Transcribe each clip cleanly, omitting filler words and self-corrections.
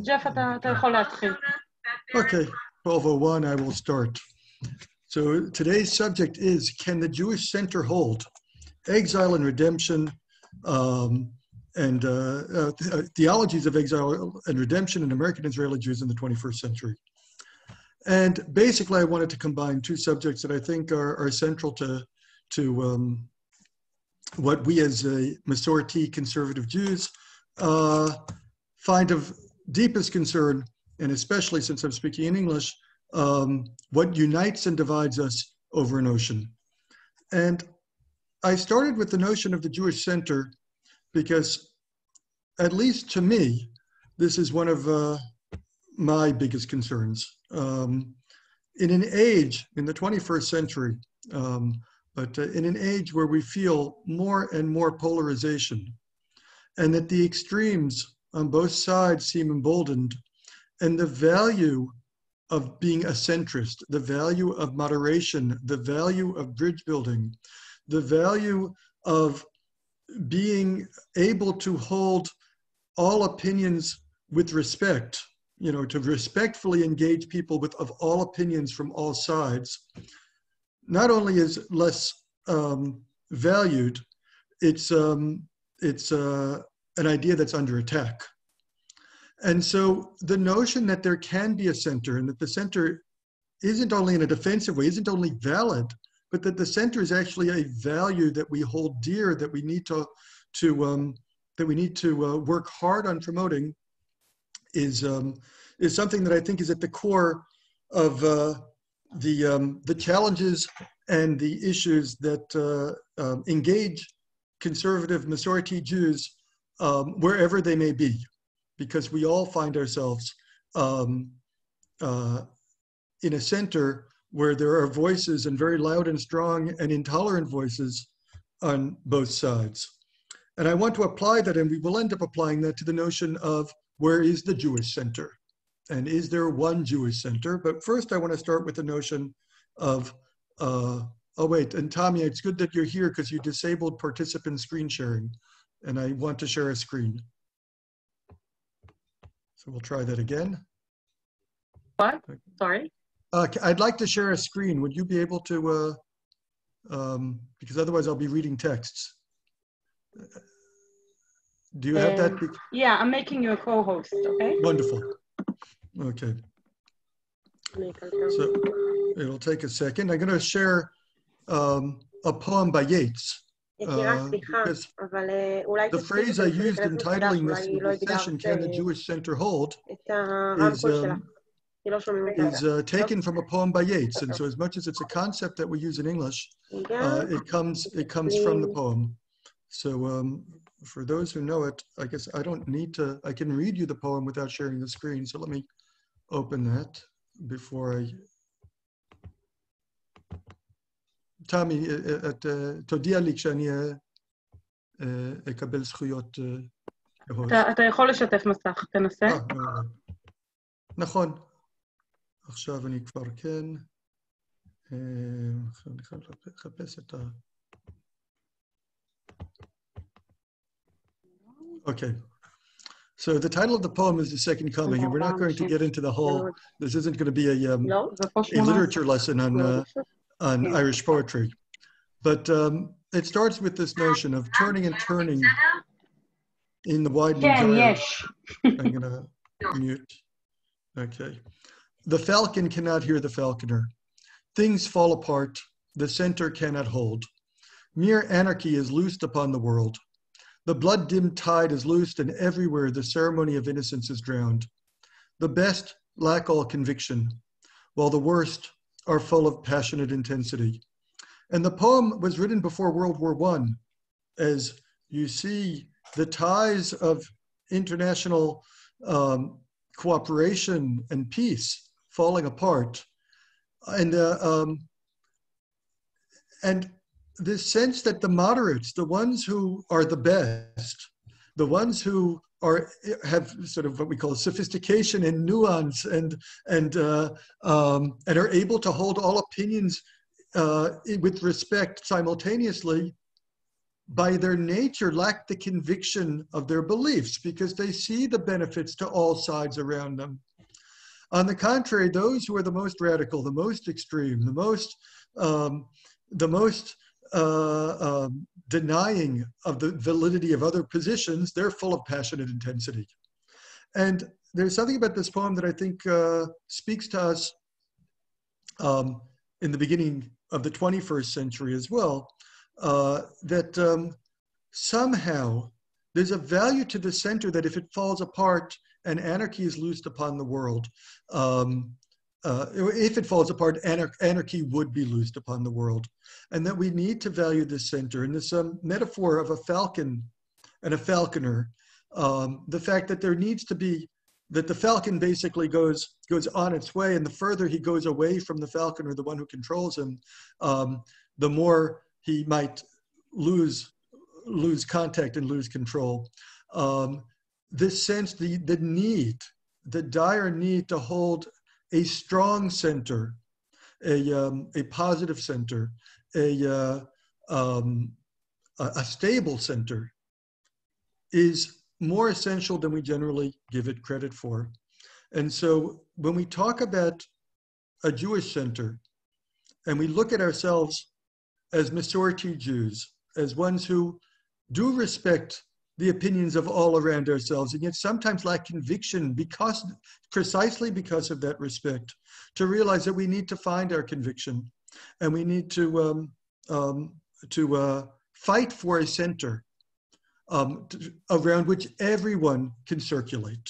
ג'ף, אתה יכול להתחיל. Okay, 12:01, I will start. So today's subject is, can the Jewish center hold? Exile and redemption, and theologies of exile and redemption in American Israeli Jews in the 21st century. And basically, I wanted to combine two subjects that I think are central to what we as Masorti conservative Jews find of deepest concern, and especially since I'm speaking in English, what unites and divides us over an ocean. And I started with the notion of the Jewish center because, at least to me, this is one of my biggest concerns. In an age, in the 21st century, but in an age where we feel more and more polarization, and that the extremes on both sides seem emboldened, and the value of being a centrist, the value of moderation, the value of bridge building, the value of being able to hold all opinions with respect, to respectfully engage people of all opinions from all sides, not only is less valued, it's an idea that's under attack. And so the notion that there can be a center, and that the center isn't only in a defensive way, isn't only valid, but that the center is actually a value that we hold dear, that we need to work hard on promoting, is something that I think is at the core of the challenges and the issues that engage conservative Masorti Jews wherever they may be, because we all find ourselves in a center where there are voices, and very loud and strong and intolerant voices on both sides. And I want to apply that, and we will end up applying that to the notion of where is the Jewish center? And is there one Jewish center? But first I want to start with the notion of, oh wait, and Tommy, it's good that you're here because you disabled participant screen sharing, and I want to share a screen. So we'll try that again. What? Sorry? I'd like to share a screen. Would you be able to, because otherwise I'll be reading texts. Do you have that? Yeah, I'm making you a co-host, okay? Wonderful. Okay. So it'll take a second. I'm going to share a poem by Yeats. Because the phrase I used in titling this session, Can the Jewish Center Hold, is taken from a poem by Yeats. And so as much as it's a concept that we use in English, it comes from the poem. So for those who know it, I guess I don't need to, I can read you the poem without sharing the screen. So let me open that before I... תמי, תודיע לי כשאני אקבל זכויות כהוסט. אתה יכול לשתף מסך, תנסה. נכון. עכשיו אני כבר כן. אני חייב לחפש את ה... Okay. So the title of the poem is The Second Coming, and we're not going to get into the whole... This isn't going to be a literature lesson on Irish poetry. But it starts with this notion of turning and turning in the widening gyre. I'm going to mute. Okay. The falcon cannot hear the falconer. Things fall apart. The center cannot hold. Mere anarchy is loosed upon the world. The blood-dimmed tide is loosed, and everywhere the ceremony of innocence is drowned. The best lack all conviction, while the worst are full of passionate intensity. And the poem was written before World War I, as you see the ties of international cooperation and peace falling apart. And this sense that the moderates, the ones who are the best, the ones who have sort of what we call sophistication and nuance and are able to hold all opinions with respect simultaneously, by their nature, lack the conviction of their beliefs because they see the benefits to all sides around them. On the contrary, those who are the most radical, the most extreme, the most denying of the validity of other positions, they're full of passionate intensity. And there's something about this poem that I think speaks to us in the beginning of the 21st century as well, that somehow there's a value to the center that if it falls apart and anarchy is loosed upon the world, if it falls apart, anarchy would be loosed upon the world. And that we need to value this center. And this metaphor of a falcon and a falconer, the fact that there needs to be, that the falcon basically goes on its way, and the further he goes away from the falconer, the one who controls him, the more he might lose contact and lose control. This sense, the need, the dire need to hold a strong center, a positive center, a stable center, is more essential than we generally give it credit for. And so when we talk about a Jewish center, and we look at ourselves as Masorti Jews, as ones who do respect the opinions of all around ourselves, and yet sometimes lack conviction precisely because of that respect, to realize that we need to find our conviction, and we need to fight for a center around which everyone can circulate.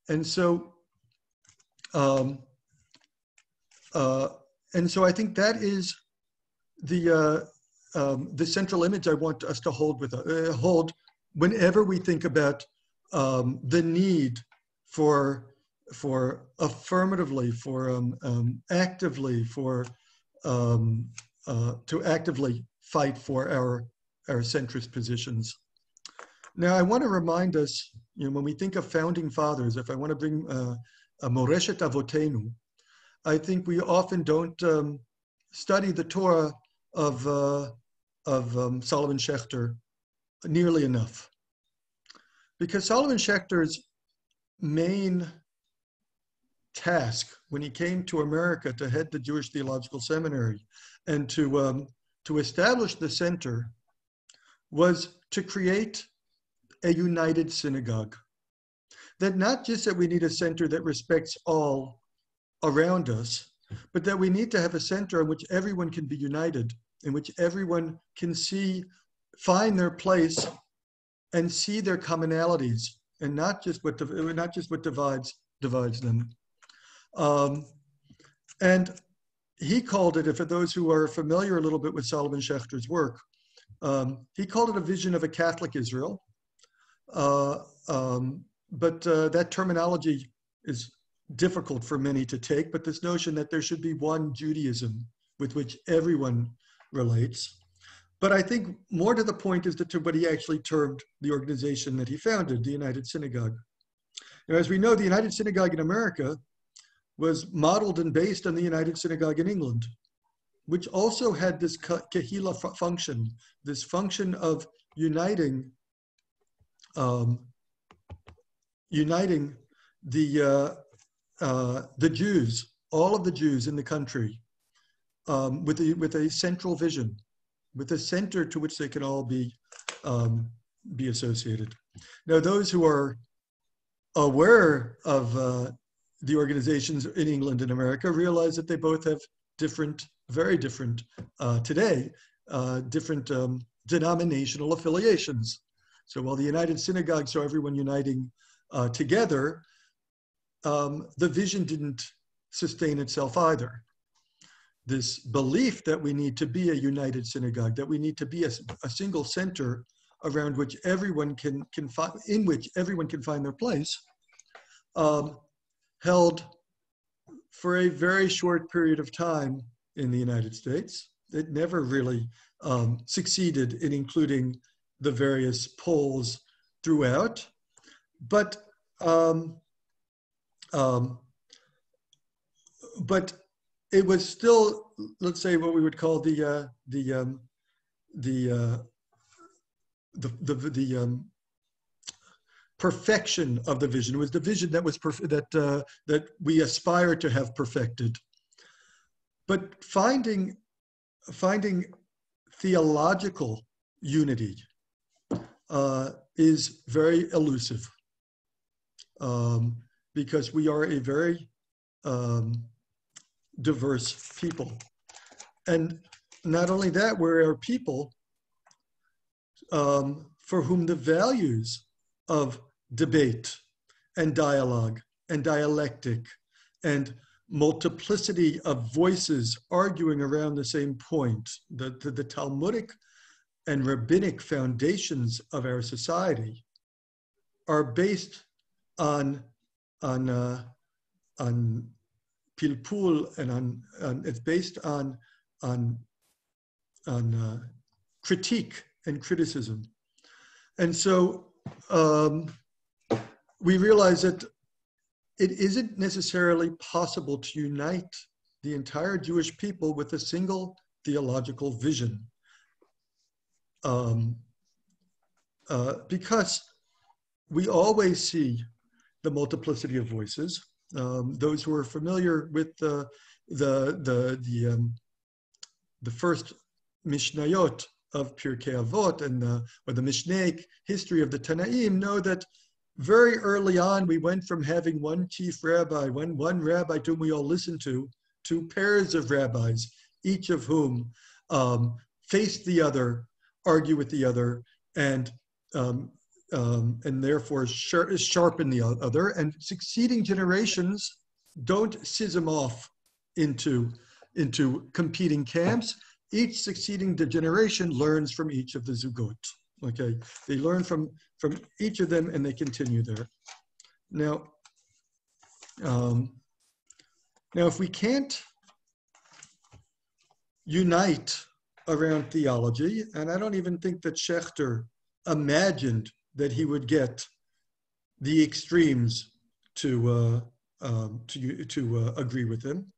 And so I think that is the central image I want us to hold whenever we think about the need for affirmatively, actively, to actively fight for our centrist positions. Now, I want to remind us, when we think of founding fathers, if I want to bring a Moreshet Avotenu, I think we often don't study the Torah of Solomon Schechter nearly enough. Because Solomon Schechter's main task when he came to America to head the Jewish Theological Seminary and to establish the center was to create a united synagogue. That not just that we need a center that respects all around us, but that we need to have a center in which everyone can be united, in which everyone can find their place and see their commonalities, and not just what divides them. And he called it, for those who are familiar a little bit with Solomon Schechter's work, he called it a vision of a Catholic Israel. But that terminology is difficult for many to take, but this notion that there should be one Judaism with which everyone relates. But I think more to the point is to what he actually termed the organization that he founded, the United Synagogue. Now, as we know, the United Synagogue in America was modeled and based on the United Synagogue in England, which also had this kehila function, this function of uniting the Jews, all of the Jews in the country, with a central vision, with a center to which they can all be associated. Now, those who are aware of the organizations in England and America realize that they both have very different today, different denominational affiliations. So while the United Synagogue saw everyone uniting together, the vision didn't sustain itself either. This belief that we need to be a united synagogue, that we need to be a single center around which everyone can find their place, held for a very short period of time in the United States. It never really succeeded in including the various poles throughout, but it was still, let's say, what we would call the perfection of the vision. It was the vision that was that we aspire to have perfected. But finding theological unity is very elusive, because we are a very diverse people. And not only that, we're a people for whom the values of debate and dialogue and dialectic and multiplicity of voices arguing around the same point, the Talmudic and rabbinic foundations of our society are based on pilpul and it's based on critique and criticism. And so we realize that it isn't necessarily possible to unite the entire Jewish people with a single theological vision, because we always see the multiplicity of voices. Those who are familiar with the first Mishnayot of Pirkei Avot or the Mishnaic history of the Tanaim know that very early on we went from having one chief rabbi, one rabbi to whom we all listened to pairs of rabbis, each of whom faced the other, argue with the other, and therefore sharpen the other. And succeeding generations don't schism off into competing camps. Each succeeding generation learns from each of the zugot. Okay, they learn from each of them and they continue there. Now, if we can't unite around theology, and I don't even think that Schechter imagined that he would get the extremes to agree with him,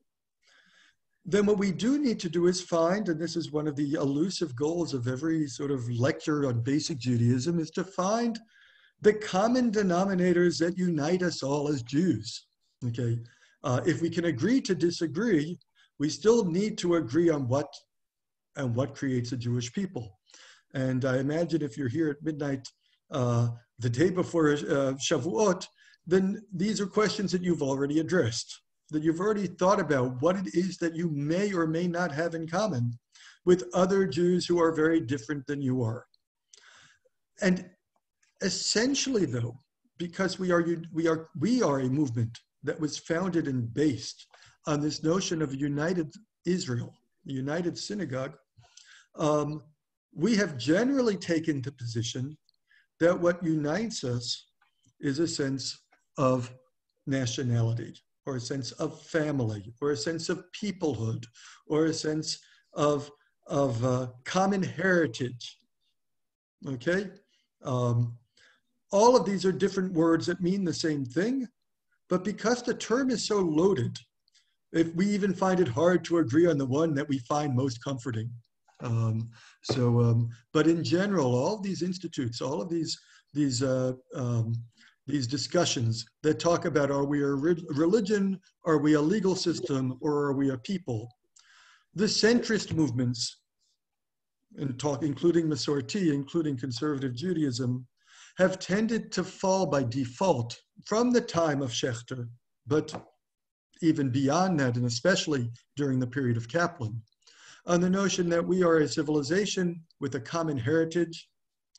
then what we do need to do is find, and this is one of the elusive goals of every sort of lecture on basic Judaism, is to find the common denominators that unite us all as Jews. Okay, if we can agree to disagree, we still need to agree on what creates a Jewish people. And I imagine if you're here at midnight the day before Shavuot, then these are questions that you've already addressed, that you've already thought about what it is that you may or may not have in common with other Jews who are very different than you are. And essentially, though, because we are a movement that was founded and based on this notion of a united Israel, the United Synagogue, we have generally taken the position that what unites us is a sense of nationality, or a sense of family, or a sense of peoplehood, or a sense of common heritage. Okay? All of these are different words that mean the same thing, but because the term is so loaded, if we even find it hard to agree on the one that we find most comforting. But in general, all of these institutes, all of these discussions that talk about, are we a religion, are we a legal system, or are we a people? The centrist movements, including Masorti, including conservative Judaism, have tended to fall by default from the time of Schechter, but even beyond that, and especially during the period of Kaplan, on the notion that we are a civilization with a common heritage,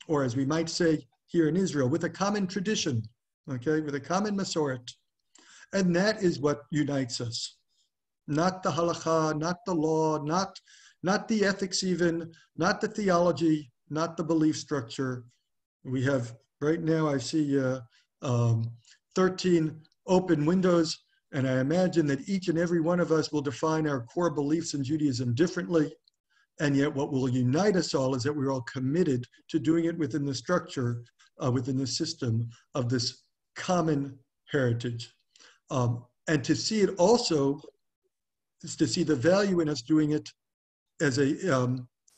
or as we might say here in Israel, with a common tradition, okay, with a common Masoret. And that is what unites us. Not the halakha, not the law, not the ethics even, not the theology, not the belief structure. We have, right now I see 13 open windows, and I imagine that each and every one of us will define our core beliefs in Judaism differently. And yet what will unite us all is that we're all committed to doing it within the structure, within the system of this common heritage. And to see it also is to see the value in us doing it as a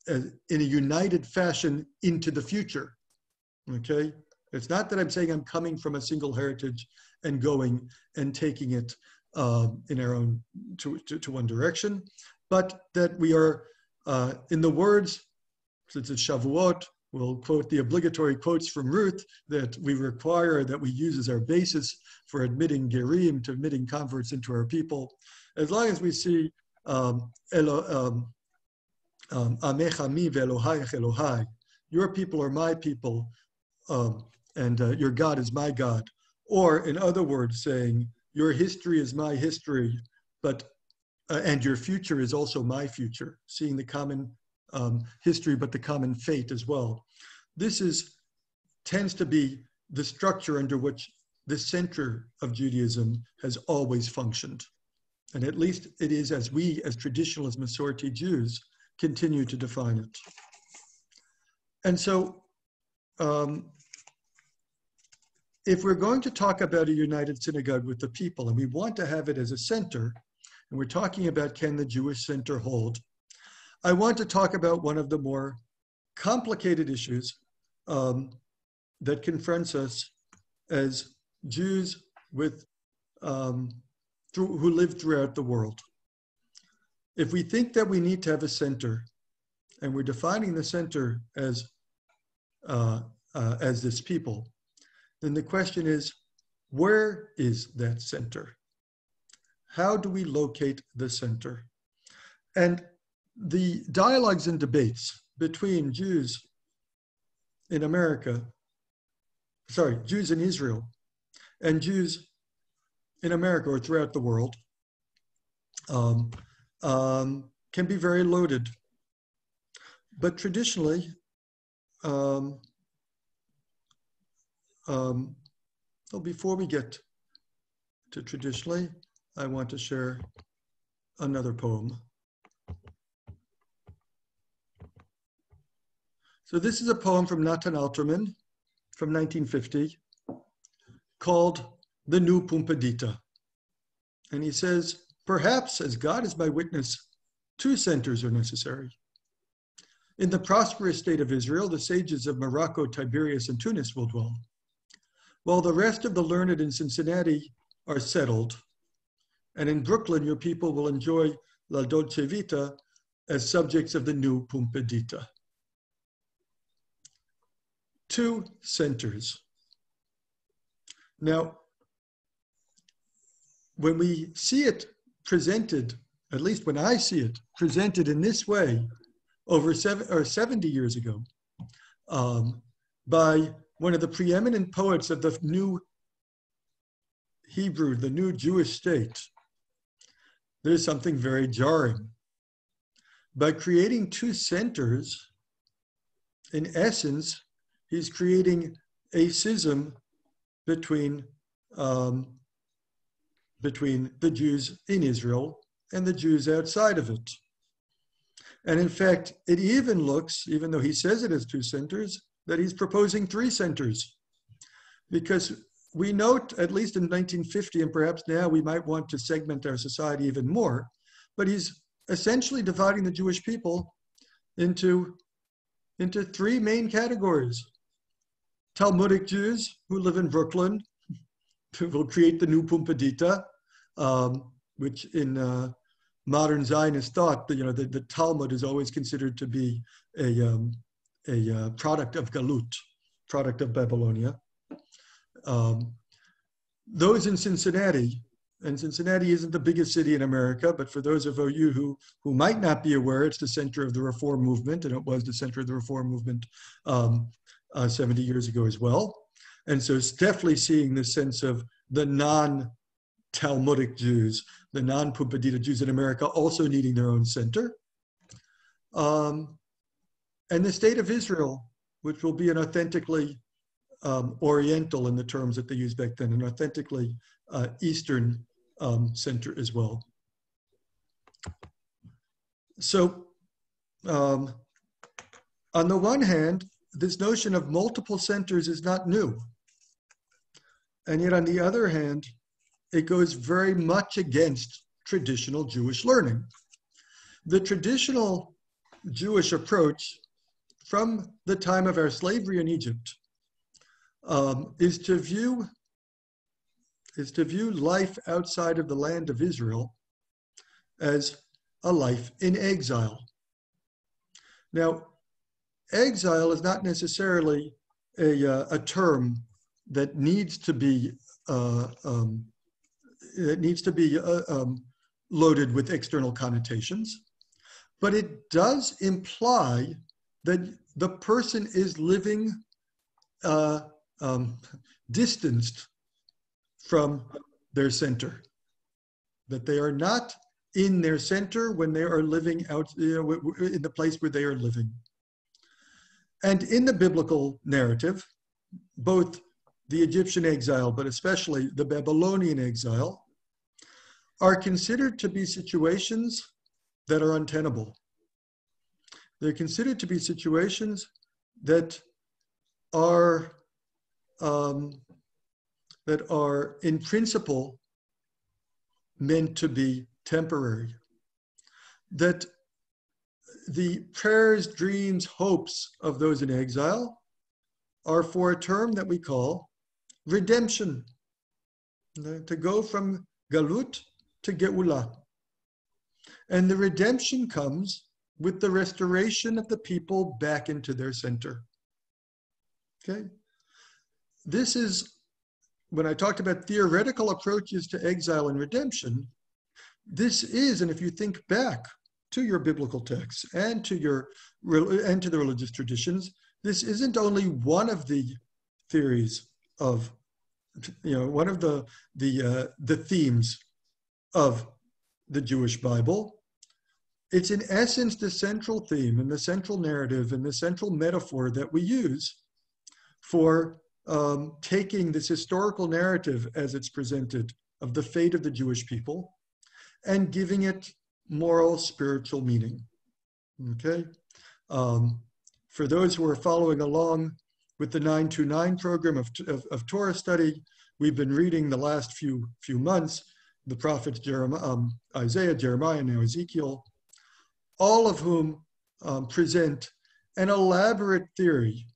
in a united fashion into the future, okay? It's not that I'm saying I'm coming from a single heritage and going and taking it in our own, to one direction, but that we are, in the words, since it's Shavuot, we'll quote the obligatory quotes from Ruth that we require, that we use as our basis for admitting Gerim, to admitting converts into our people. As long as we see Amecha mi ve'Elohayach Elohai, your people are my people, and your God is my God. Or in other words, saying, your history is my history, but and your future is also my future, seeing the common history, but the common fate as well. This tends to be the structure under which the center of Judaism has always functioned. And at least it is as we, as traditionalist Masorti Jews, continue to define it. And so, if we're going to talk about a united synagogue with the people, and we want to have it as a center, and we're talking about can the Jewish center hold, I want to talk about one of the more complicated issues that confronts us as Jews with, who live throughout the world. If we think that we need to have a center, and we're defining the center as this people, then the question is, where is that center? How do we locate the center? And the dialogues and debates between Jews in America, Jews in Israel, and Jews in America or throughout the world can be very loaded. But traditionally, before we get to traditionally, I want to share another poem. So this is a poem from Natan Alterman from 1950 called The New Pumbedita. And he says, perhaps, as God is my witness, two centers are necessary. In the prosperous state of Israel, the sages of Morocco, Tiberias, and Tunis will dwell, while the rest of the learned in Cincinnati are settled. And in Brooklyn, your people will enjoy La Dolce Vita as subjects of the new Pumbedita. Two centers. Now, when we see it presented, at least when I see it presented in this way over 70 years ago, by one of the preeminent poets of the new Hebrew, the new Jewish state, there's something very jarring. By creating two centers, in essence, he's creating a schism between the Jews in Israel and the Jews outside of it. And in fact, it even looks, even though he says it has two centers, that he's proposing three centers. Because we note, at least in 1950, and perhaps now we might want to segment our society even more, but he's essentially dividing the Jewish people into three main categories. Talmudic Jews who live in Brooklyn, who will create the new Pumbedita, which in modern Zionist thought, the Talmud is always considered to be a product of Galut, product of Babylonia. Those in Cincinnati, and Cincinnati isn't the biggest city in America, but for those of you who might not be aware, it's the center of the Reform movement, and it was the center of the Reform movement 70 years ago as well. And so it's definitely seeing the sense of the non-Talmudic Jews, the non-Pumbedita Jews in America also needing their own center. And the state of Israel, which will be an authentically Oriental in the terms that they used back then, an authentically Eastern center as well. So on the one hand, this notion of multiple centers is not new. And yet on the other hand, it goes very much against traditional Jewish learning. The traditional Jewish approach from the time of our slavery in Egypt is to view life outside of the land of Israel as a life in exile. Now, exile is not necessarily a term that needs to be loaded with external connotations, but it does imply that the person is living distanced from their center, that they are not in their center when they are living out in the place where they are living. And in the biblical narrative, both the Egyptian exile, but especially the Babylonian exile, are considered to be situations that are untenable. They're considered to be situations that are in principle meant to be temporary. That the prayers, dreams, hopes of those in exile are for a term that we call redemption, to go from galut to geula. And the redemption comes with the restoration of the people back into their center. Okay? This is, when I talked about theoretical approaches to exile and redemption, this is, and if you think back to your biblical texts and to the religious traditions, this isn't only one of the theories of, one of the themes of the Jewish Bible. It's in essence the central theme and the central narrative and the central metaphor that we use for taking this historical narrative as it's presented of the fate of the Jewish people and giving it moral, spiritual meaning. Okay? For those who are following along with the 929 program of Torah study, we've been reading the last few months the prophets Isaiah, Jeremiah, and now Ezekiel, all of whom present an elaborate theory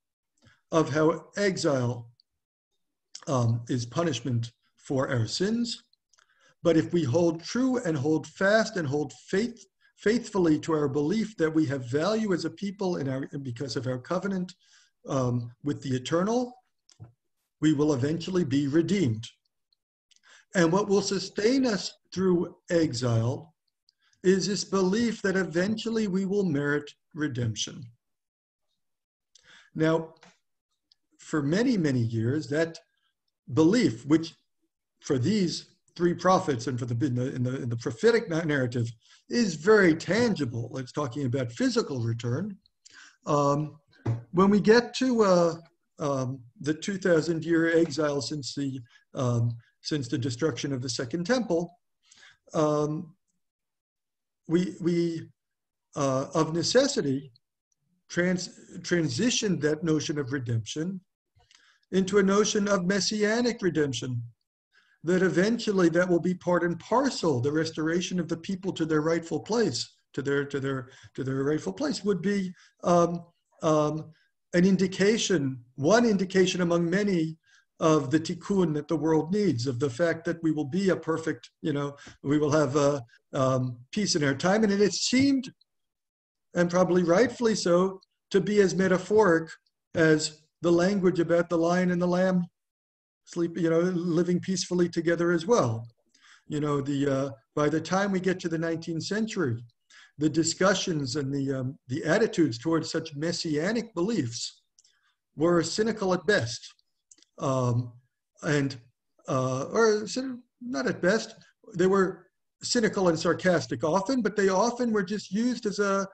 of how exile is punishment for our sins. But if we hold true and hold fast and hold faithfully to our belief that we have value as a people because of our covenant with the eternal, we will eventually be redeemed. And what will sustain us through exile is this belief that eventually we will merit redemption. Now, for many, many years, that belief, which for these three prophets and for in the prophetic narrative is very tangible. It's talking about physical return. When we get to the 2,000-year exile since the destruction of the Second Temple, we of necessity transitioned that notion of redemption into a notion of messianic redemption, that eventually that will be part and parcel. The restoration of the people to their rightful place, to their rightful place, would be an indication, one indication among many, of the tikkun that the world needs, of the fact that we will be a perfect, we will have peace in our time. And it seemed, and probably rightfully so, to be as metaphoric as the language about the lion and the lamb living peacefully together as well. By the time we get to the 19th century, the discussions and the attitudes towards such messianic beliefs were cynical at best, or not at best. They were cynical and sarcastic often, but they often were just used as a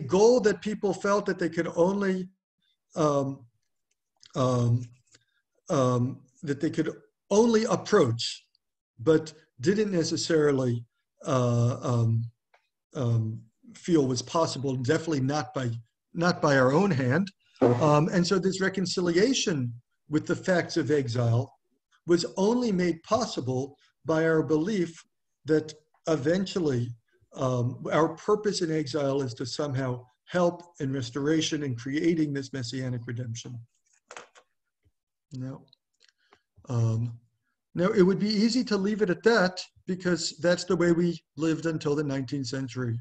goal that people felt that they could only approach, but didn't necessarily feel was possible, definitely not by our own hand. And so this reconciliation with the facts of exile was only made possible by our belief that eventually our purpose in exile is to somehow help in restoration and creating this messianic redemption. Now, it would be easy to leave it at that because that's the way we lived until the 19th century.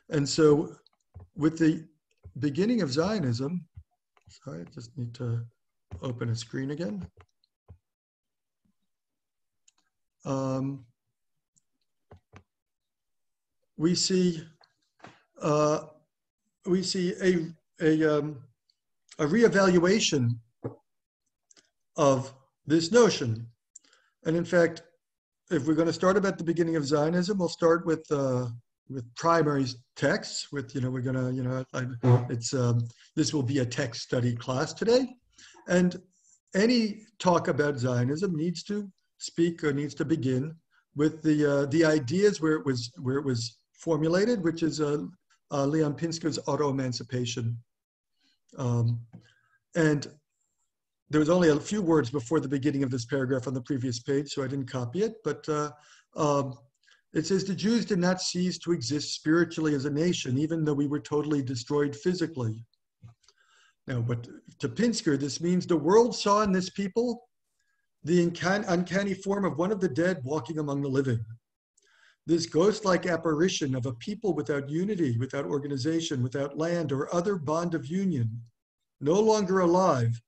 And so with the beginning of Zionism, sorry, I just need to open a screen again. We see a reevaluation of this notion. And in fact, if we're going to start about the beginning of Zionism, we'll start with primary texts. With we're going to this will be a text study class today, and any talk about Zionism needs to speak or needs to begin with the ideas where it was formulated, which is Leon Pinsker's auto-emancipation. And there was only a few words before the beginning of this paragraph on the previous page, so I didn't copy it, but it says, the Jews did not cease to exist spiritually as a nation, even though we were totally destroyed physically. Now, but to Pinsker, this means the world saw in this people the uncanny form of one of the dead walking among the living. This ghost-like apparition of a people without unity, without organization, without land or other bond of union, no longer alive,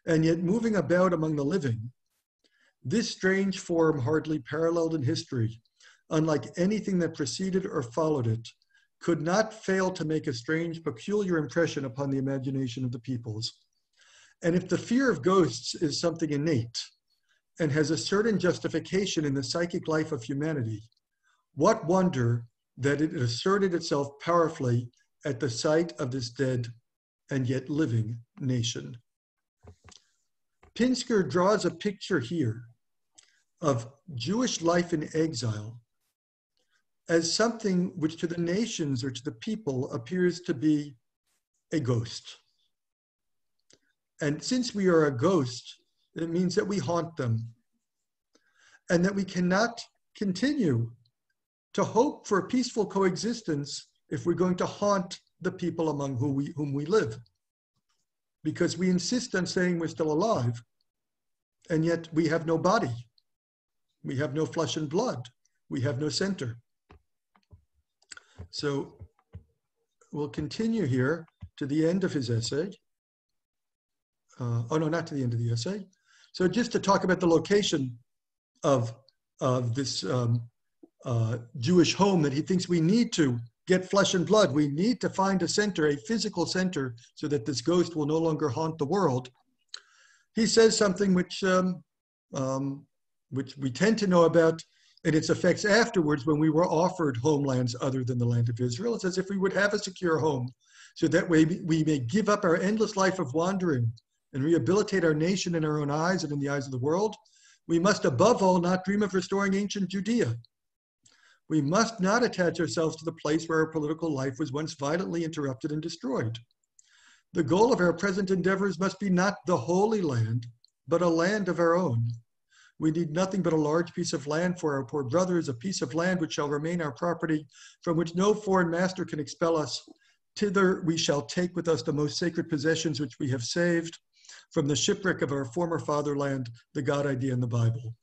and yet moving about among the living. This strange form hardly paralleled in history, unlike anything that preceded or followed it, could not fail to make a strange, peculiar impression upon the imagination of the peoples. And if the fear of ghosts is something innate and has a certain justification in the psychic life of humanity, what wonder that it asserted itself powerfully at the sight of this dead and yet living nation. Pinsker draws a picture here of Jewish life in exile as something which to the nations or to the people appears to be a ghost. And since we are a ghost, it means that we haunt them and that we cannot continue to hope for a peaceful coexistence if we're going to haunt the people among whom we live. Because we insist on saying we're still alive, and yet we have no body. We have no flesh and blood. We have no center. So we'll continue here to the end of his essay. Oh no, not to the end of the essay. So just to talk about the location of this Jewish home that he thinks we need to get flesh and blood. We need to find a center, a physical center, so that this ghost will no longer haunt the world. He says something which we tend to know about and its effects afterwards when we were offered homelands other than the land of Israel. It says if we would have a secure home, so that way we may give up our endless life of wandering and rehabilitate our nation in our own eyes and in the eyes of the world, we must above all not dream of restoring ancient Judea. We must not attach ourselves to the place where our political life was once violently interrupted and destroyed. The goal of our present endeavors must be not the Holy Land, but a land of our own. We need nothing but a large piece of land for our poor brothers, a piece of land which shall remain our property, from which no foreign master can expel us. Thither we shall take with us the most sacred possessions which we have saved from the shipwreck of our former fatherland, the God idea in the Bible.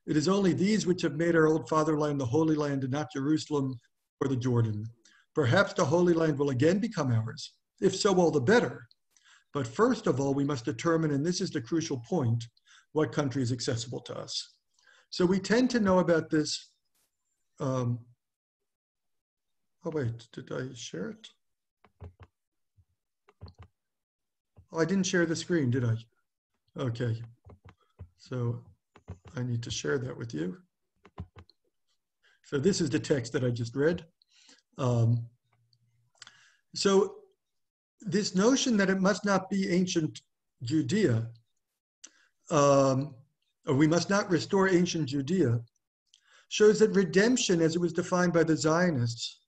It is only these which have made our old fatherland the Holy Land and not Jerusalem or the Jordan. Perhaps the Holy Land will again become ours. If so, all the better. But first of all, we must determine, and this is the crucial point, what country is accessible to us. So we tend to know about this. Oh wait, did I share it? Oh, I didn't share the screen, did I? Okay, so I need to share that with you. So this is the text that I just read. So this notion that it must not be ancient Judea, or we must not restore ancient Judea, shows that redemption, as it was defined by the Zionists,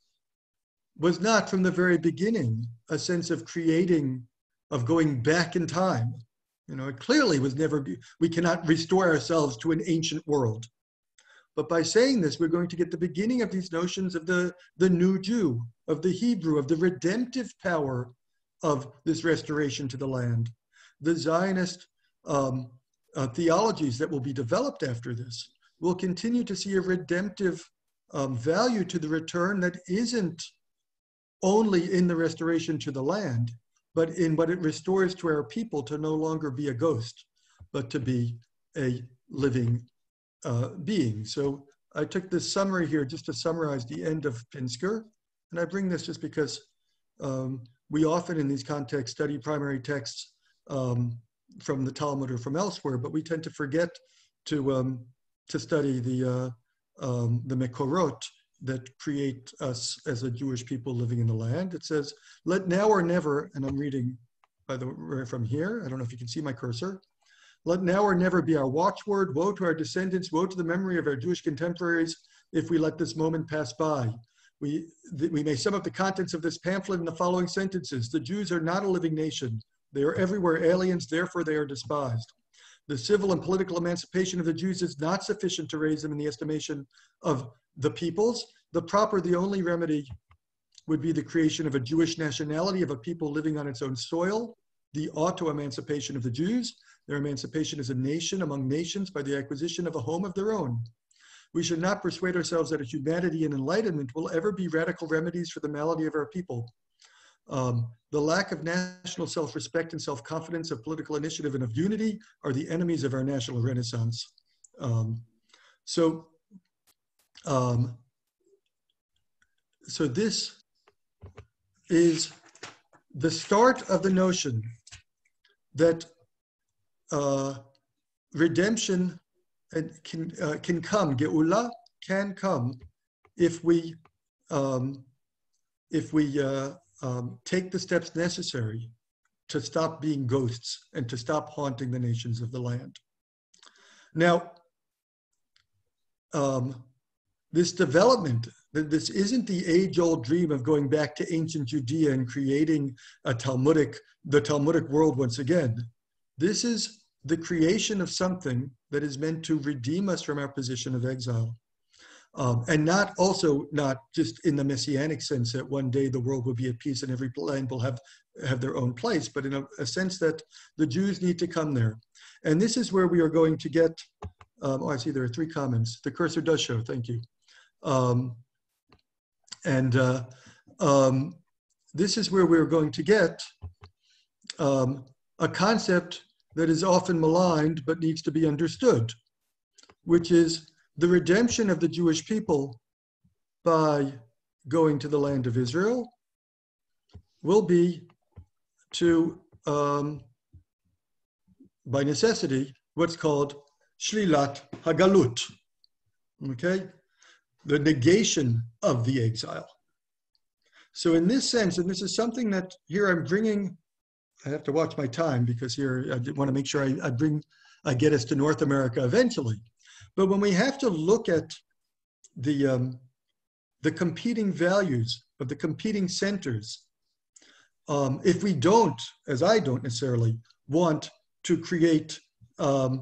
was not from the very beginning a sense of creating, of going back in time. You know, it clearly was never, we cannot restore ourselves to an ancient world. But by saying this, we're going to get the beginning of these notions of the new Jew, of the Hebrew, of the redemptive power of this restoration to the land. The Zionist theologies that will be developed after this will continue to see a redemptive value to the return that isn't only in the restoration to the land, but in what it restores to our people to no longer be a ghost, but to be a living being. So I took this summary here just to summarize the end of Pinsker. And I bring this just because we often in these contexts study primary texts from the Talmud or from elsewhere, but we tend to forget to study the Mekorot that create us as a Jewish people living in the land. It says, let now or never, and I'm reading, by the way, from here, I don't know if you can see my cursor, let now or never be our watchword. Woe to our descendants, woe to the memory of our Jewish contemporaries if we let this moment pass by. We may sum up the contents of this pamphlet in the following sentences. The Jews are not a living nation. They are everywhere aliens, therefore they are despised. The civil and political emancipation of the Jews is not sufficient to raise them in the estimation of the peoples. The only remedy would be the creation of a Jewish nationality, of a people living on its own soil, the auto-emancipation of the Jews, their emancipation as a nation among nations by the acquisition of a home of their own. We should not persuade ourselves that a humanity and enlightenment will ever be radical remedies for the malady of our people. The lack of national self-respect and self-confidence, of political initiative and of unity are the enemies of our national renaissance. So this is the start of the notion that redemption can come, Geula can come if we take the steps necessary to stop being ghosts and to stop haunting the nations of the land. Now, this development, this isn't the age-old dream of going back to ancient Judea and creating the Talmudic world once again. This is the creation of something that is meant to redeem us from our position of exile. And not just in the messianic sense that one day the world will be at peace and every land will have their own place, but in a sense that the Jews need to come there. And this is where we are going to get, I see there are 3 comments. The cursor does show, thank you. This is where we're going to get a concept that is often maligned but needs to be understood, which is the redemption of the Jewish people by going to the land of Israel will be to, by necessity, what's called shlilat hagalut, okay? The negation of the exile. So in this sense, and this is something that here I'm bringing, I have to watch my time because here I want to make sure I get us to North America eventually. But when we have to look at the competing values of the competing centers, if we don't, as I don't necessarily, want to create a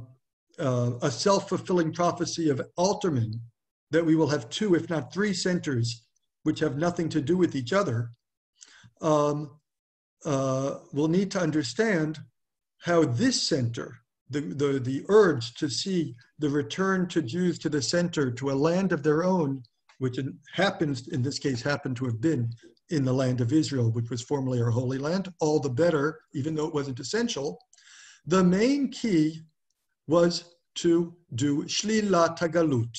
self-fulfilling prophecy of Alterman, that we will have 2, if not 3 centers which have nothing to do with each other, we'll need to understand how this center, the urge to see the return to Jews to the center, to a land of their own, which happens, in this case, happened to have been in the land of Israel, which was formerly our Holy Land, all the better, even though it wasn't essential. The main key was to do shlilat hagalut,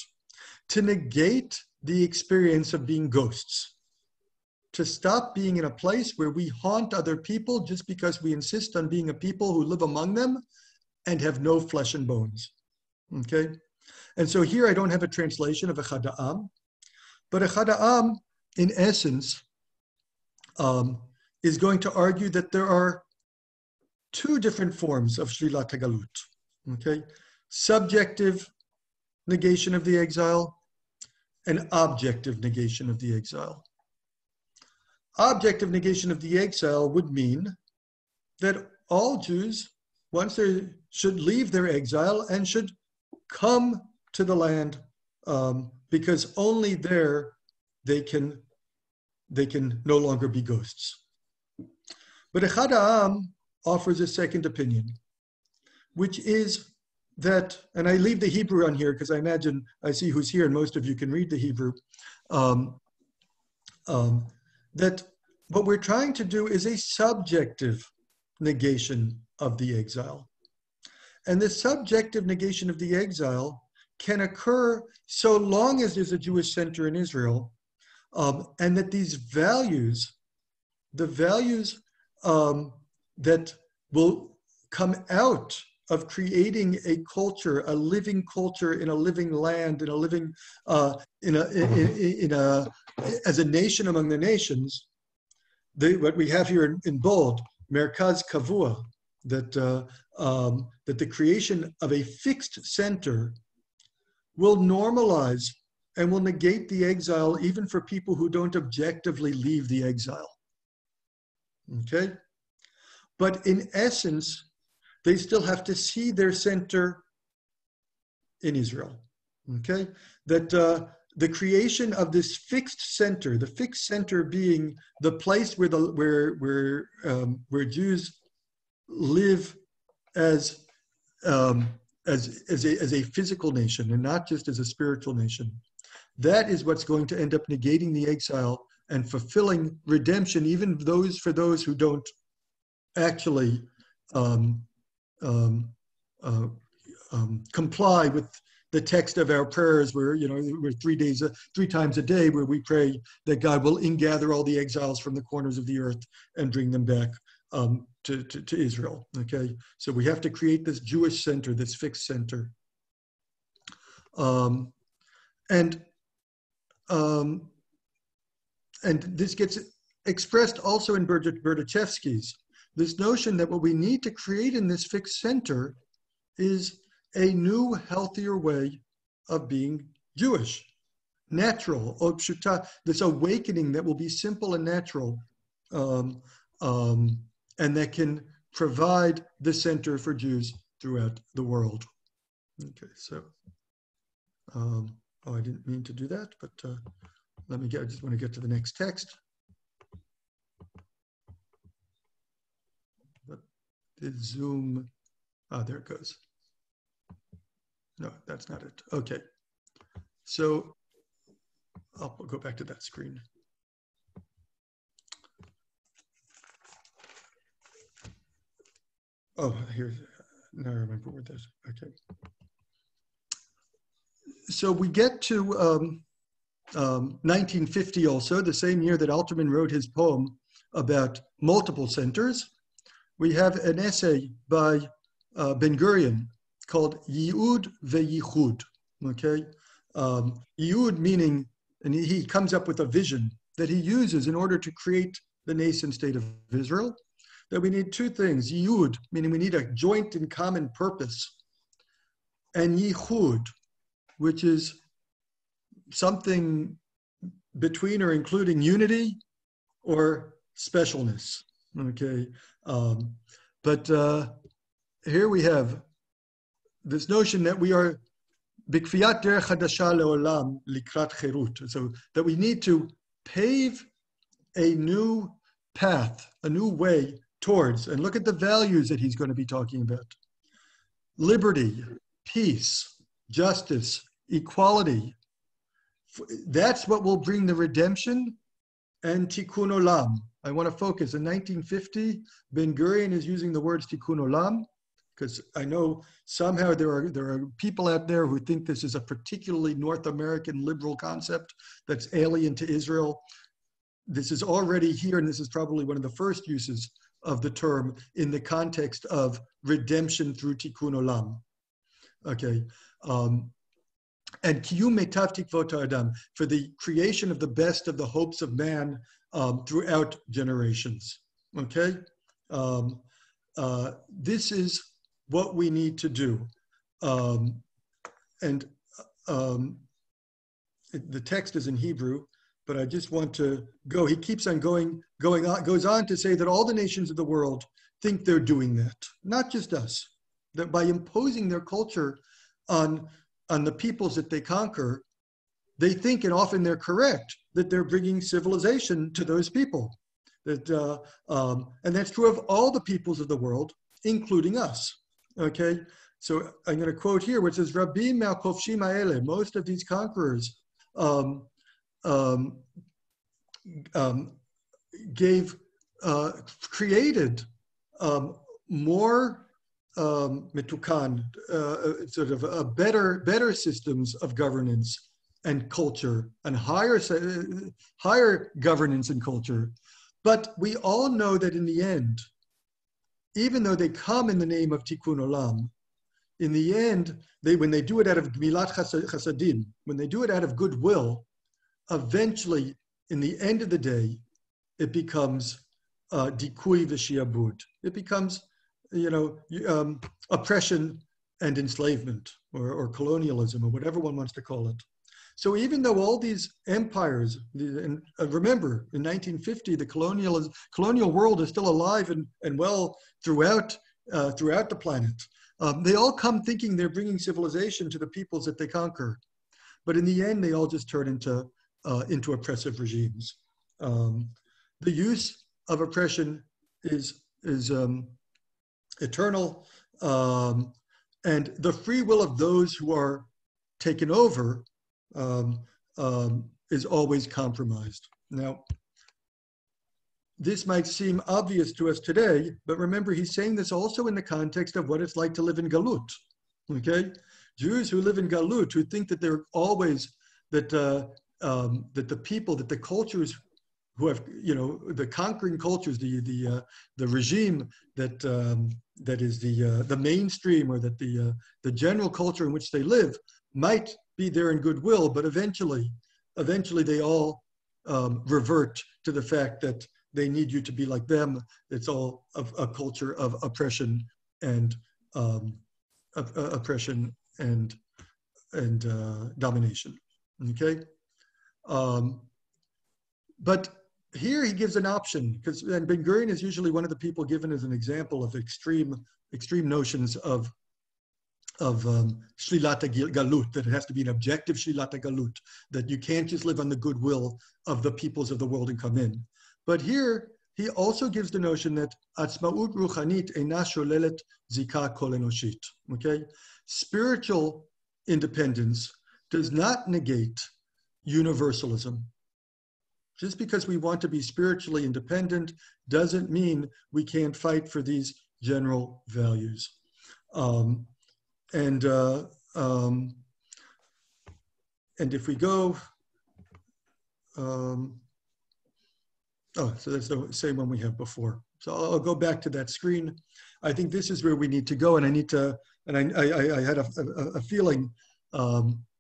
to negate the experience of being ghosts, to stop being in a place where we haunt other people just because we insist on being a people who live among them and have no flesh and bones, okay? And so here I don't have a translation of Echad Ha'am, but Echad Ha'am, in essence, is going to argue that there are 2 different forms of shlilat hagalut, okay? Subjective negation of the exile and objective negation of the exile. Objective negation of the exile would mean that all Jews, once they should leave their exile and should come to the land because only there they can no longer be ghosts. But Echad Ha'am offers a second opinion, which is that, and I leave the Hebrew on here because I imagine I see who's here and most of you can read the Hebrew, that what we're trying to do is a subjective negation of the exile. And the subjective negation of the exile can occur so long as there's a Jewish center in Israel, and that these values, the values that will come out of creating a culture, a living culture in a living land, in a living, as a nation among the nations, what we have here in bold, Merkaz Kavua, that the creation of a fixed center will normalize and will negate the exile even for people who don't objectively leave the exile. Okay? But in essence, they still have to see their center in Israel. Okay? That the creation of this fixed center, the fixed center being the place where Jews live as a physical nation and not just as a spiritual nation. That is what's going to end up negating the exile and fulfilling redemption, even for those who don't actually comply with the text of our prayers, where we're 3 times a day, where we pray that God will ingather all the exiles from the corners of the earth and bring them back to Israel. Okay, so we have to create this Jewish center, this fixed center, and this gets expressed also in Berdichevsky's, this notion that what we need to create in this fixed center is a new, healthier way of being Jewish, natural, this awakening that will be simple and natural, and that can provide the center for Jews throughout the world. Okay, so, oh, I didn't mean to do that, but I just want to get to the next text. But the Zoom, there it goes. No, that's not it. Okay, so I'll go back to that screen. Oh, here's, now I remember where this, okay. So we get to 1950 also, the same year that Alterman wrote his poem about multiple centers. We have an essay by Ben-Gurion called Yi'ud ve'yichud, okay? Yi'ud meaning, and he comes up with a vision that he uses in order to create the nation state of Israel, that we need 2 things. Yi'ud, meaning we need a joint and common purpose, and yichud, which is something between or including unity or specialness, okay? But here we have this notion that we are b'kfiyat derech hadasha leolam likrat cherut, so that we need to pave a new path, a new way towards, and look at the values that he's going to be talking about: liberty, peace, justice, equality. That's what will bring the redemption and tikkun olam. I want to focus. In 1950, Ben-Gurion is using the words tikkun olam, because I know somehow there are people out there who think this is a particularly North American liberal concept that's alien to Israel. This is already here, and this is probably one of the first uses of the term in the context of redemption through tikkun olam. Okay, and kiyum metav tikvot ha'adam, for the creation of the best of the hopes of man throughout generations. Okay, this is what we need to do, and the text is in Hebrew, but I just want to go. He keeps on goes on to say that all the nations of the world think they're doing that, not just us. That by imposing their culture on the peoples that they conquer, they think, and often they're correct, that they're bringing civilization to those people. And that's true of all the peoples of the world, including us. Okay, so I'm going to quote here, which says, "Rabbi me'akofshim ha'ele," most of these conquerors created more metukan, sort of better systems of governance and culture, and higher governance and culture. But we all know that in the end, even though they come in the name of Tikkun Olam, in the end, when they do it out of Gmilat Chasadim, when they do it out of goodwill, eventually, in the end of the day, it becomes dikui v'shiabud. It becomes, oppression and enslavement, or colonialism, or whatever one wants to call it. So even though all these empires, and remember, in 1950, the colonial world is still alive and well throughout the planet. They all come thinking they're bringing civilization to the peoples that they conquer, but in the end, they all just turn into oppressive regimes. The use of oppression is eternal, and the free will of those who are taken over is always compromised. Now, this might seem obvious to us today, but remember, he's saying this also in the context of what it's like to live in Galut. Okay, Jews who live in Galut, who think that they're always that the people, that the cultures who have, the conquering cultures, the regime that is the mainstream, or that the general culture in which they live might be there in goodwill, but eventually they all revert to the fact that they need you to be like them. It's all a culture of oppression and domination. Okay, but here he gives an option, and Ben Gurion is usually one of the people given as an example of extreme notions of shlilata galut, that it has to be an objective shlilata galut, that you can't just live on the goodwill of the peoples of the world and come in. But here he also gives the notion that atzmaut ruchanit eina sholelet zika kol enoshit. Okay, spiritual independence does not negate universalism. Just because we want to be spiritually independent doesn't mean we can't fight for these general values. And if we go, so that's the same one we have before. So I'll go back to that screen. I think this is where we need to go, and I need to, and I had a feeling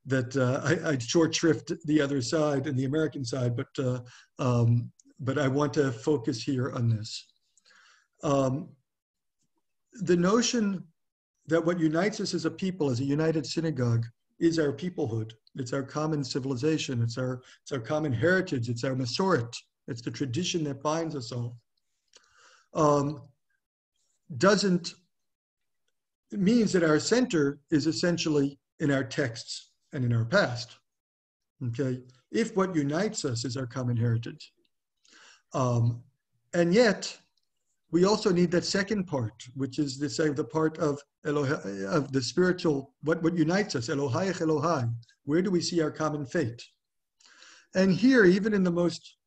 that I'd short shrift the other side and the American side, but I want to focus here on this. The notion that what unites us as a people, as a United Synagogue, is our peoplehood. It's our common civilization. It's our common heritage. It's our masoret. It's the tradition that binds us all. It means that our center is essentially in our texts and in our past. Okay, if what unites us is our common heritage, and yet we also need that second part, which is the part of the spiritual, what unites us, Elohayich Elohai. Where do we see our common fate? And here, even in the most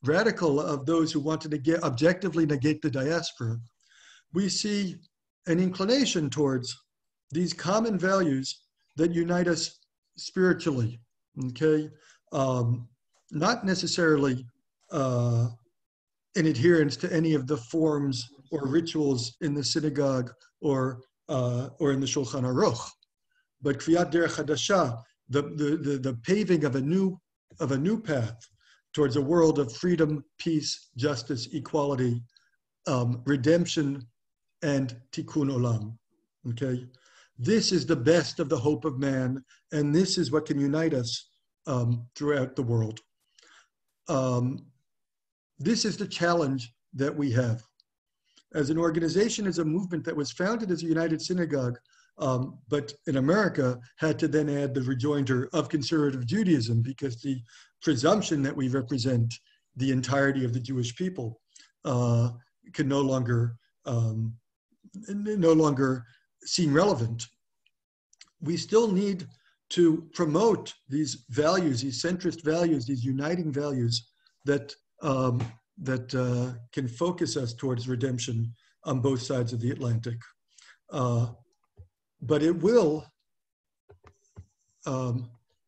radical of those who wanted to objectively negate the diaspora, we see an inclination towards these common values that unite us spiritually. Okay, not necessarily in adherence to any of the forms or rituals in the synagogue or in the Shulchan Aruch, but Kriyat Derech Hadasha, the paving of a new path towards a world of freedom, peace, justice, equality, redemption, and tikkun olam. Okay, this is the best of the hope of man, and this is what can unite us throughout the world. This is the challenge that we have. As an organization, as a movement that was founded as a United Synagogue, but in America had to then add the rejoinder of conservative Judaism, because the presumption that we represent the entirety of the Jewish people can no longer seem relevant. We still need to promote these values, these centrist values, these uniting values that can focus us towards redemption on both sides of the Atlantic. But it will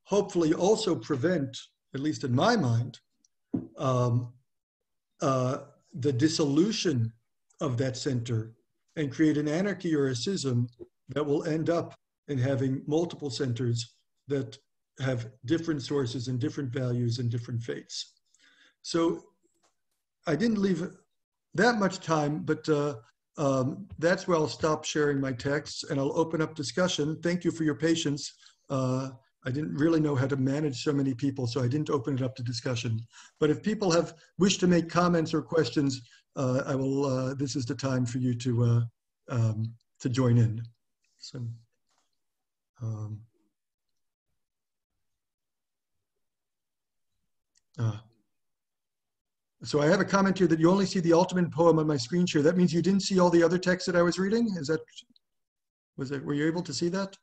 hopefully also prevent, at least in my mind, the dissolution of that center and create an anarchy or a schism that will end up in having multiple centers that have different sources and different values and different faiths. So I didn't leave that much time, but that's where I'll stop sharing my texts and I'll open up discussion. Thank you for your patience. I didn't really know how to manage so many people, so I didn't open it up to discussion. But if people wish to make comments or questions, I will. This is the time for you to join in. So, so I have a comment here that you only see the ultimate poem on my screen share. That means you didn't see all the other texts that I was reading? Were you able to see that?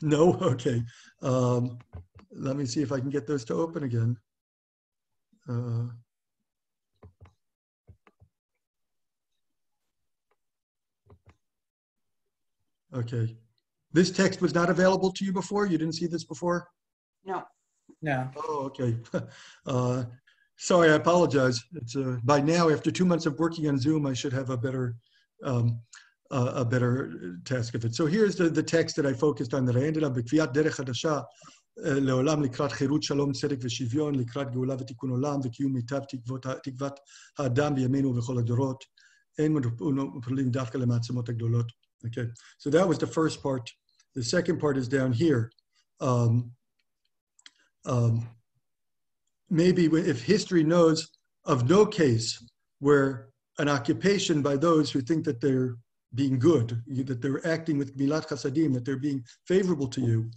No? Okay. Let me see if I can get those to open again. Okay. This text was not available to you before? You didn't see this before? No. No. Oh, okay. Sorry, I apologize. It's by now, after 2 months of working on Zoom, I should have a better task of it. So here's the text that I focused on, that I ended up בקביעת דרך חדשה לעולם לקראת חירות, שלום, צדק ושוויון, לקראת גאולה ותיקון עולם וקיום מיטב תקוות האדם בימינו ובכל הדורות. אין מפעלים דווקא למעצמות הגדולות. Okay, so that was the first part. The second part is down here. Maybe if history knows of no case where an occupation by those who think that they're being good, that they're acting with milat chasadim, that they're being favorable to you,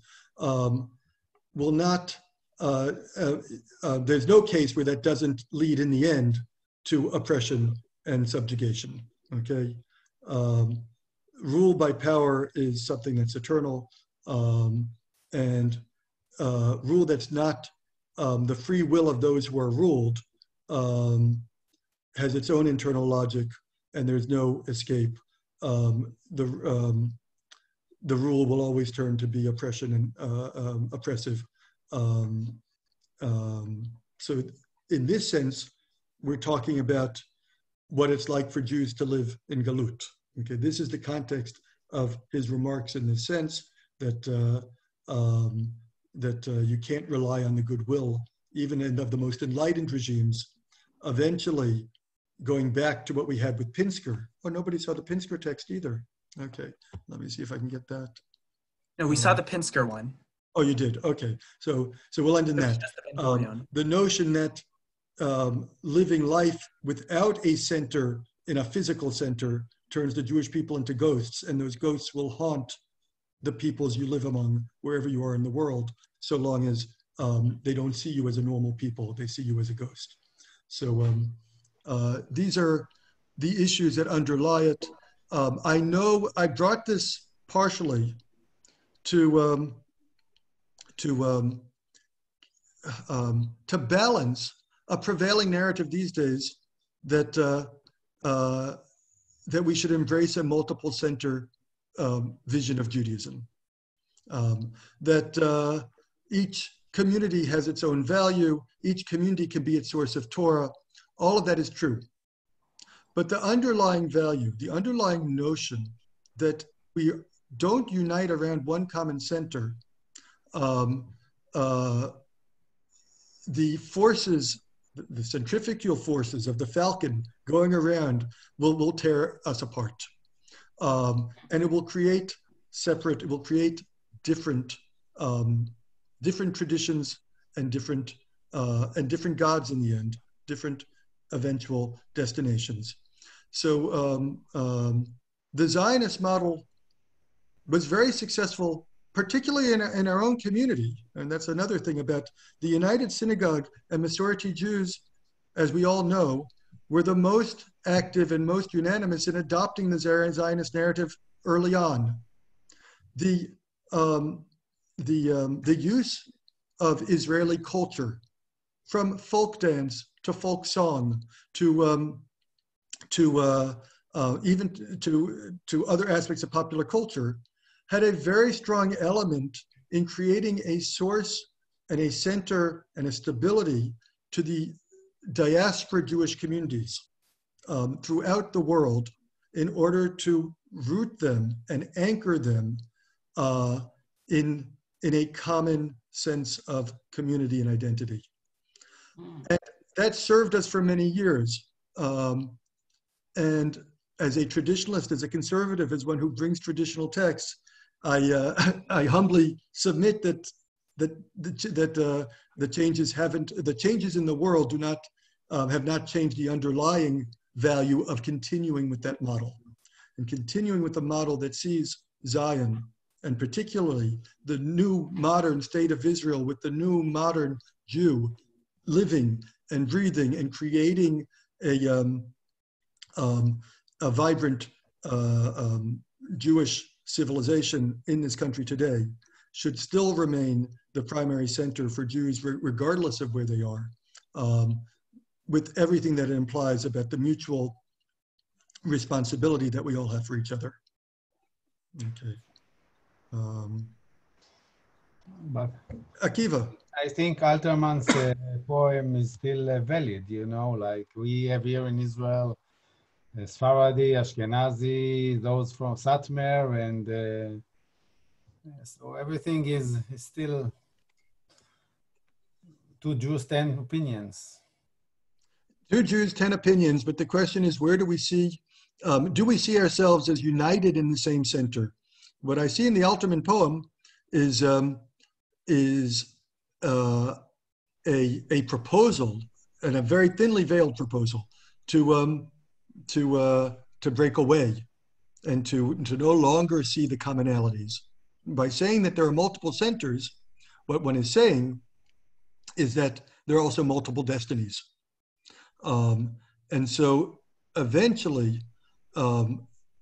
will not, there's no case where that doesn't lead in the end to oppression and subjugation, okay? Rule by power is something that's eternal, and rule that's not the free will of those who are ruled has its own internal logic, and there's no escape. The rule will always turn to be oppression and oppressive. So in this sense, we're talking about what it's like for Jews to live in Galut. Okay, this is the context of his remarks in the sense that you can't rely on the goodwill, even of the most enlightened regimes. Eventually, going back to what we had with Pinsker. Oh, nobody saw the Pinsker text either. Okay, let me see if I can get that. No, we saw the Pinsker one. Oh, you did? Okay, so we'll end in that. The notion that living life without a center, in a physical center, turns the Jewish people into ghosts, and those ghosts will haunt the peoples you live among, wherever you are in the world, so long as they don't see you as a normal people, they see you as a ghost. So these are the issues that underlie it. I know I brought this partially to balance a prevailing narrative these days that that we should embrace a multiple center vision of Judaism. That each community has its own value, each community can be its source of Torah. All of that is true. But the underlying value, the underlying notion that we don't unite around one common center, the forces, the centrifugal forces of the falcon going around will tear us apart. And it will create different traditions and different gods in the end, different eventual destinations. So the Zionist model was very successful, particularly in our own community. And that's another thing about the United Synagogue and Masorti Jews, as we all know, were the most active and most unanimous in adopting the Zionist narrative early on. The use of Israeli culture, from folk dance to folk song to even to other aspects of popular culture, had a very strong element in creating a source and a center and a stability to the diaspora Jewish communities throughout the world in order to root them and anchor them in a common sense of community and identity. And that served us for many years. And as a traditionalist, as a conservative, as one who brings traditional texts, I humbly submit that the changes in the world do not have not changed the underlying value of continuing with that model, and continuing with the model that sees Zion, and particularly the new modern state of Israel with the new modern Jew living and breathing and creating a vibrant Jewish civilization in this country today, should still remain the primary center for Jews, regardless of where they are, with everything that it implies about the mutual responsibility that we all have for each other. Okay. But Akiva. I think Alterman's poem is still valid, you know, like we have here in Israel, Sfaradi, Ashkenazi, those from Satmar, and so everything is still 2 Jews, 10 opinions. 2 Jews, 10 opinions, but the question is, where do we see ourselves as united in the same center? What I see in the Alterman poem is a proposal, and a very thinly veiled proposal, to break away and to no longer see the commonalities. By saying that there are multiple centers, what one is saying is that there are also multiple destinies. And so eventually,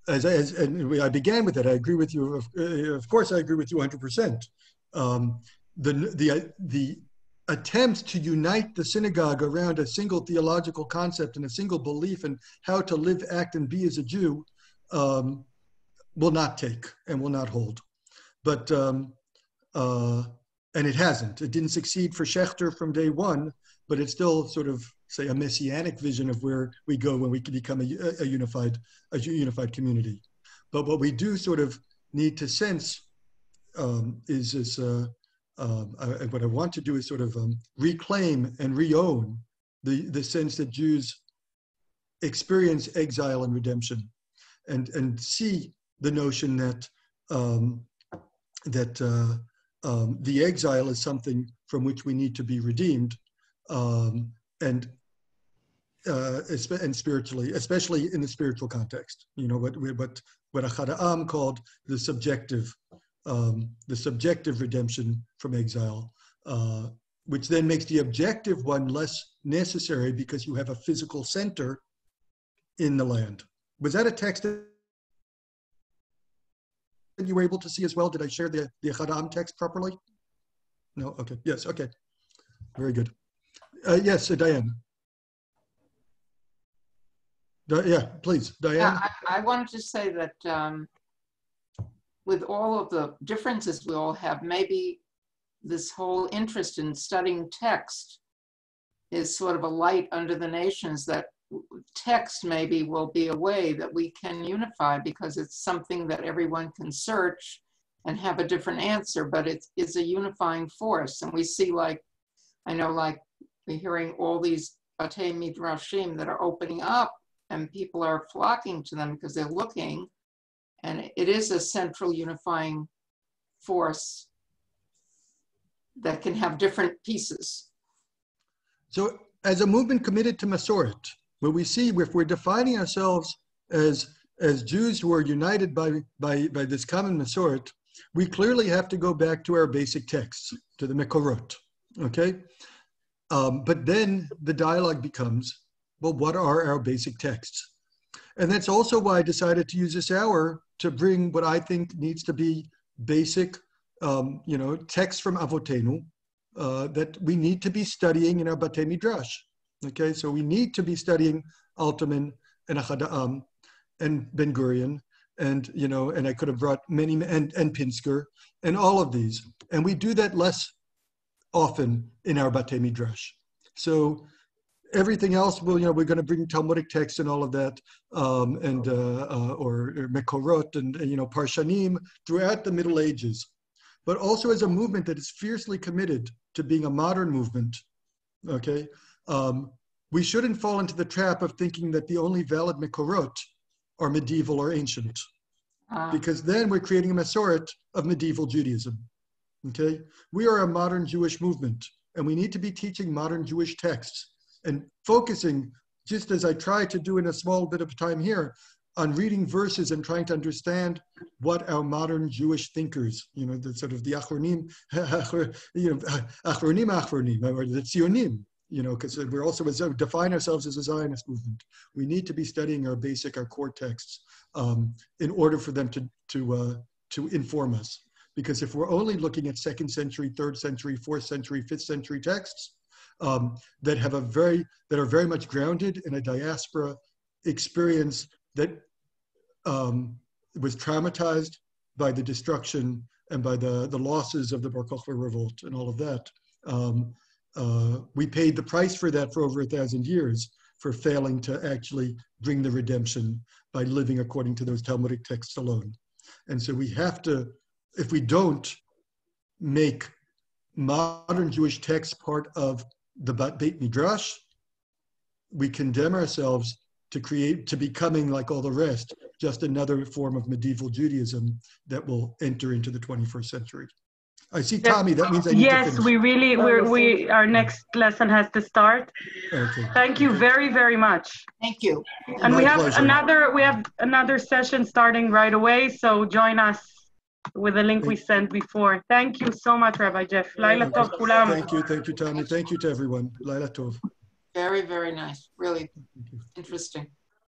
as I began with that, I agree with you. Of course, I agree with you 100%. The attempts to unite the synagogue around a single theological concept and a single belief in how to live, act, and be as a Jew will not take and will not hold. But and it hasn't. It didn't succeed for Schechter from day one, but it's still sort of, say, a messianic vision of where we go when we can become a unified community. But what we do sort of need to sense is this. What I want to do is sort of reclaim and re-own the sense that Jews experience exile and redemption, and see the notion that the exile is something from which we need to be redeemed, and spiritually, especially in the spiritual context. You know, what Achad Ha'am called the subjective redemption from exile, which then makes the objective one less necessary because you have a physical center in the land. Was that a text that you were able to see as well? Did I share the Achad Ha'am text properly? No? Okay. Yes. Okay. Very good. Yes, Diane. Yeah, please, Diane. Yeah, I wanted to say that with all of the differences we all have, maybe this whole interest in studying text is sort of a light under the nations, that text maybe will be a way that we can unify, because it's something that everyone can search and have a different answer, but it is a unifying force. And we see, like, I know, like, we're hearing all these Batei Midrashim that are opening up, and people are flocking to them because they're looking, and it is a central unifying force that can have different pieces. So as a movement committed to Masoret, where we see, if we're defining ourselves as as Jews who are united by this common Masoret, we clearly have to go back to our basic texts, to the Mekorot, okay? But then the dialogue becomes, well, what are our basic texts? And that's also why I decided to use this hour to bring what I think needs to be basic, texts from Avotenu that we need to be studying in our Batei Midrash. Okay, so we need to be studying Altman and Achada'am and Ben Gurion, and and I could have brought many, and Pinsker, and all of these. And we do that less often in our Batei Midrash. So everything else, we're going to bring Talmudic texts and all of that, or Mekorot and Parshanim throughout the Middle Ages, but also as a movement that is fiercely committed to being a modern movement. Okay, we shouldn't fall into the trap of thinking that the only valid Mekorot are medieval or ancient, because then we're creating a Masoret of medieval Judaism. Okay, we are a modern Jewish movement, and we need to be teaching modern Jewish texts and focusing, just as I try to do in a small bit of time here, on reading verses and trying to understand what our modern Jewish thinkers, the sort of the Achronim, or the Tzionim, because we're also define ourselves as a Zionist movement. We need to be studying our core texts in order for them to inform us. Because if we're only looking at 2nd century, 3rd century, 4th century, 5th century texts that are very much grounded in a diaspora experience that was traumatized by the destruction and by the losses of the Bar Kokhba revolt and all of that. We paid the price for that for over 1,000 years, for failing to actually bring the redemption by living according to those Talmudic texts alone. And so we have to, if we don't make modern Jewish texts part of the Beit Midrash, we condemn ourselves to becoming, like all the rest, just another form of medieval Judaism that will enter into the 21st century. I see Tommy, that means I need to finish. Yes, our next lesson has to start. Okay. Thank you very, very much. Thank you. And we have pleasure. another session starting right away, so join us with the link we sent before. Thank you so much, Rabbi Jeff. Laila Tov Kulam. Thank you, Tommy. Thank you to everyone. Laila Tov. Very, very nice. Really interesting.